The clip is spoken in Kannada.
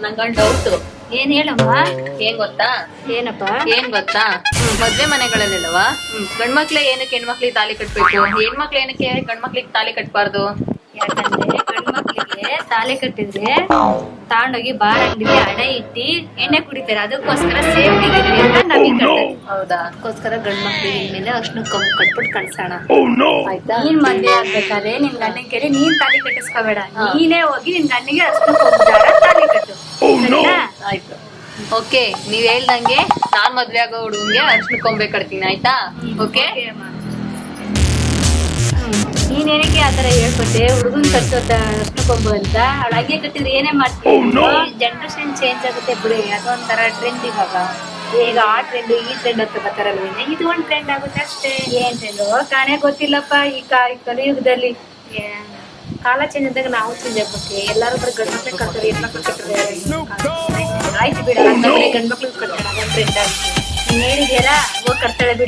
ನಂಗೊಂದು ಡೌಟ್. ಏನ್ ಹೇಳಮ್ಮ? ಏನ್ ಗೊತ್ತಾ? ಏನಪ್ಪ? ಏನ್ ಗೊತ್ತಾ, ಮದ್ವೆ ಮನೆಗಳಲ್ಲೆಲ್ಲವಾ ಗಂಡ್ಮಕ್ಳೇ ಏನಕ್ಕೆ ಹೆಣ್ಮಕ್ಳಿಗೆ ತಾಲಿ ಕಟ್ಬೇಕು, ಹೆಣ್ಮಕ್ಳು ಏನಕ್ಕೆ ಗಂಡ್ಮಕ್ಳಿಗೆ ತಾಲಿ ಕಟ್ಬಾರ್ದು? ಯಾಕಂದ್ರೆ ಗಂಡು ಮಕ್ಳಿಗೆ ತಾಲಿ ಕಟ್ಟಿದ್ರೆ ತಗೊಂಡೋಗಿ ಬಾರ್ ಅಂಗಡಿಲಿ ಅಡೆ ಇಟ್ಟಿ ಎಣ್ಣೆ ಕುಡಿತಾರೆ. ಅದಕ್ಕೋಸ್ಕರ ಸೇಫ್ಟಿ ಇರ್ಲಿ ಅಂತ ನಮಗೆ ಕಟ್ತಾರೆ. ಹೌದಾ? ಅದಕ್ಕೋಸ್ಕರ ಗಂಡು ಮಕ್ಳಿಗೆ ಇನ್ಮೇಲೆ ಅಷ್ಟು ಕಮ್ಮಿ ಕಟ್ಬಿಟ್ಟು ಕಳ್ಸೋಣ. ಆಯ್ತಾ? ನೀನ್ ಮದ್ವೆ ಆಗ್ಬೇಕಾದ್ರೆ ನಿನ್ ಗಂಡನ ಕೇಳಿ ನೀನ್ ತಾಲಿ ಕಟ್ಟಿಸ್ಕೋಬೇಡ. ನೀನೇ ಹೋಗಿ ನಿನ್ ಗಂಡಿಗೆ ಅಷ್ಟು ತಾಲಿ ಕಟ್ಟು. ಸರಿನಾ? ಆಯ್ತು. ಓಕೆ, ನೀವ್ ಹೇಳ್ದಂಗೆ ನಾನ್ ಮದ್ವೆ ಆಗೋ ಹುಡುಗಂಗೆ ಅರ್ಶಿನ ಕೊಂಬೆ ಕಟ್ತೀನಿ. ಆಯ್ತಾ? ಓಕೆ. ನೀನ್ ಏನಕ್ಕೆ ಆತರ ಹೇಳ್ಕೊಟ್ಟೆ ಹುಡುಗನ್ ಕಟ್ಟೋದ ಅರ್ಶಿನ ಕೊಂಬು ಅಂತ? ಅವಳ ಹಂಗೆ ಕಟ್ಟಿದ್ರೆ ಏನೇ ಮಾಡ್ತೀವಿ. ಜನರೇಷನ್ ಚೇಂಜ್ ಆಗುತ್ತೆ ಬಿಡಿ, ಅದೊಂಥರ ಟ್ರೆಂಡ್ ಇವಾಗ. ಈಗ ಆ ಟ್ರೆಂಡ್ ಈ ಟ್ರೆಂಡ್ ಅಂತ ಬರ್ತಾರಲ್ವೇನೆ, ಇದು ಒಂದ್ ಟ್ರೆಂಡ್ ಆಗುತ್ತೆ ಅಷ್ಟೇ. ಏನ್ ಟ್ರೆಂಡ್ ಕಾಣೆ ಗೊತ್ತಿಲ್ಲಪ್ಪ. ಈ ಕಲಿಯುಗದಲ್ಲಿ ಕಾಲ ಚೇಂಜ್ ಆದಾಗ ನಾವು ಚೇಂಜ್ ಆಗ್ಬೇಕು. ಎಲ್ಲಾರು ಬರೀ ಗಂಡ್ ಮಕ್ಳಿಗೆ ಕಟ್ತಾರೆ, ಹೆಣ್ಮಕ್ಳು ಕಟ್ಟರೆ ಆಯ್ತು ಬಿಡ. ಗಂಡ್ ಮಕ್ಳಿಗೆ ಕಟ್ಟೋಣ ಟ್ರೆಂಡ್ ಆಗುತ್ತೆ. ನೀನ್ ಹೇಳಿದ್ಯಾರ ಹೋಗಿ ಕಟ್ತಾಳೆ ಬಿಡು.